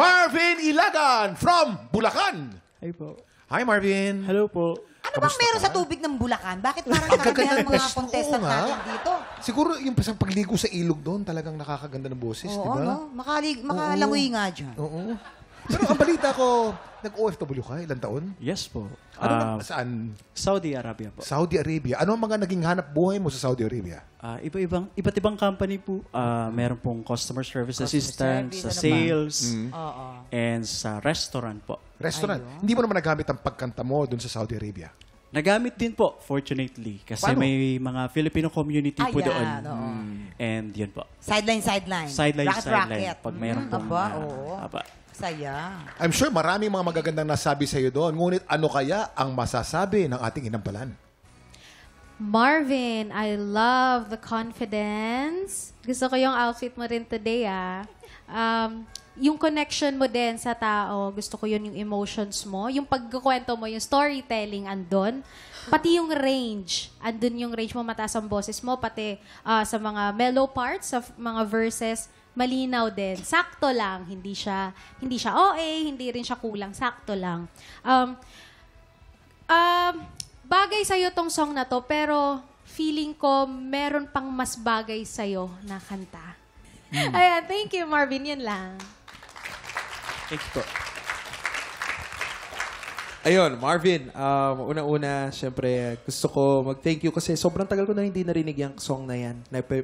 Marvin Ilagan from Bulacan. Hi po. Hi, Marvin. Hello po. Ano bang meron sa tubig ng Bulacan? Bakit parang karamihan mga contestant natin dito? Siguro yung pasang pagligo sa ilog doon, talagang nakakaganda ng boses, di Oo, ba? no? Makalangoy nga dyan. Oo. Pero ang balita ko, nag-OFW ka, ilang taon? Yes po. Saan? Saudi Arabia po. Saudi Arabia. Ano ang mga naging hanap buhay mo sa Saudi Arabia? Iba't ibang company po. Meron pong customer service assistant, service, sa ano ba? sales, Oo. and sa restaurant po. Restaurant. Ayun. Hindi mo naman nagamit ang pagkanta mo doon sa Saudi Arabia? Nagamit din po, fortunately. Kasi Paano? may mga Filipino community po doon. Ayan, oo. And yun po. Sideline. Sideline. Racket. Pag mayroon pong... Aba, oo. aba. Saya. I'm sure maraming mga magagandang nasabi sa iyo doon. Ngunit ano kaya ang masasabi ng ating inampalan? Marvin, I love the confidence. Gusto ko yung outfit mo rin today, ah. Yung connection mo din sa tao, gusto ko yun yung emotions mo. Yung pagkukwento mo, yung storytelling, andun. Pati yung range. Andun yung range mo, mataas ang boses mo. Pati sa mga mellow parts, sa mga verses, malinaw din. Sakto lang. Hindi siya OA, hindi rin siya kulang. Sakto lang. Bagay sa'yo tong song na to, pero feeling ko meron pang mas bagay sa'yo na kanta. Ayan, thank you, Marvin. Yun lang. Thank you po. Ayun, Marvin, una-una, syempre, gusto ko mag-thank you kasi sobrang tagal ko na hindi narinig yung song na yan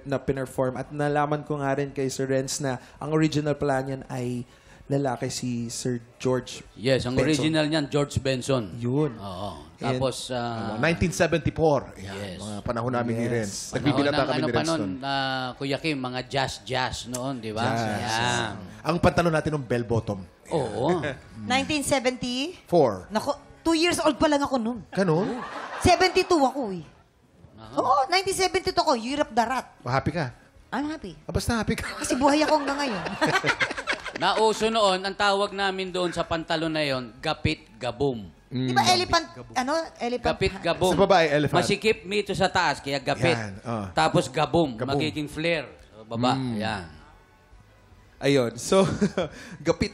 na pinerform. At nalaman ko nga rin kay Sir Renz na ang original pala niyan ay lalaki si Sir George. Yes, ang Benson. original niyan, George Benson. Yun. Oo. Tapos, 1974. Ayan, Yes. mga panahon namin ni Renz. panahon Nagbibinata ng kami ni pa Renz nun, doon. Kuya Kim, mga jazz noon, di ba? Yan. Ang pantalon natin ng bell bottom. Oo. 1970? 4. Nako, 2 years old pa lang ako nun. Ganon? 72 ako eh. Oo, 1972 ako. Europe Darat. Happy ka? I'm happy. Basta happy ka. Kasi buhay ako hanggang ngayon. Nauso noon, ang tawag namin doon sa pantalon na yon, gapit gabum. Di ba elephant, elephant? Gapit gabum. Sa babae, elephant. Masikip mito sa taas, kaya gapit. Yan, oh. Tapos gabum, Gabum. magiging flare. Sa baba, yan. Ayun. So, gapit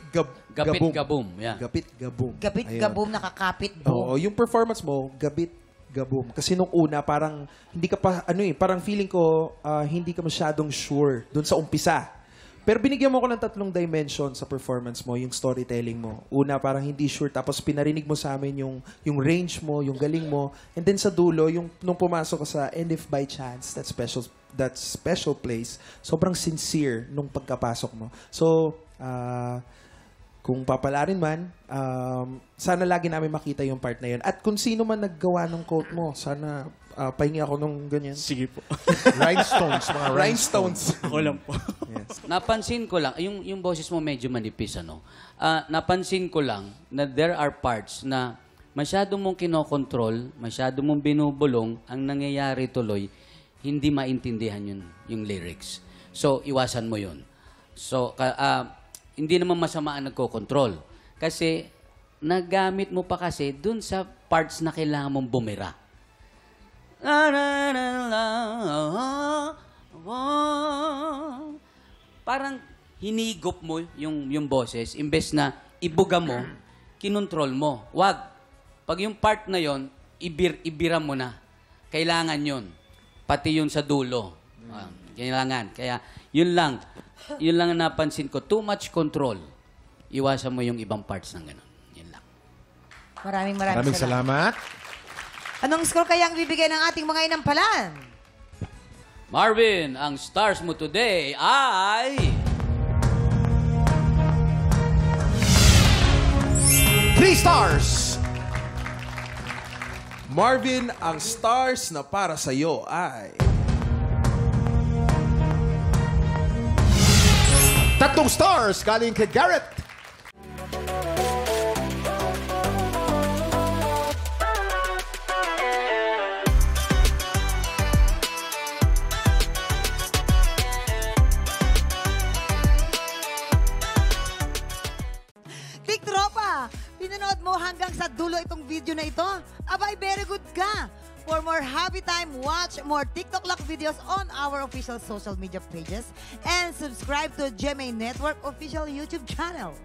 Gapit gabum. Yan. Gapit gabum. Gabit, Ayun. gabum, nakakapit, Oo, boom. yung performance mo, gabit gabum. Kasi nung una, parang hindi ka pa, parang feeling ko, hindi ka masyadong sure dun sa umpisa. Pero binigyan mo ko ng 3 dimension sa performance mo, yung storytelling mo. Una, parang hindi sure. Tapos pinarinig mo sa amin yung range mo, yung galing mo. And then sa dulo, nung pumasok ka sa And If By Chance, that special place, sobrang sincere nung pagkapasok mo. So, kung papalarin man, sana lagi namin makita yung part na yun. At kung sino man naggawa ng quote mo, sana pahingi ako nung ganyan. Sige po. Rhinestones, mga Rhinestones. Ako lang po. Napansin ko lang, yung boses mo medyo manipis, ano? Napansin ko lang na there are parts na masyado mong kinokontrol, masyado mong binubulong, ang nangyayari tuloy, hindi maintindihan yung lyrics. So, iwasan mo yun. So, hindi naman masama ang nagkokontrol. Kasi, nagamit mo pa kasi dun sa parts na kailangan mong bumira. Parang hinigop mo yung boses, imbes na ibuga mo, kinontrol mo. Wag. Pag yung part na yon, ibira mo na. Kailangan yon. Pati yun sa dulo. Kailangan. Kaya yun lang ang napansin ko. Too much control. Iwasan mo yung ibang parts ng ganun. Yun lang. Maraming salamat. Anong score kaya ang bibigay ng ating mga inampalan? Marvin, ang stars mo today ay... 3 stars! Marvin, ang stars na para sa'yo ay... 3 stars galing kay Garrett. Big Tropa, pinanood mo hanggang sa dulo itong video na ito? Abay, very good ka! For more happy time, watch more TikTok Lock videos on our official social media pages and subscribe to GMA Network official YouTube channel.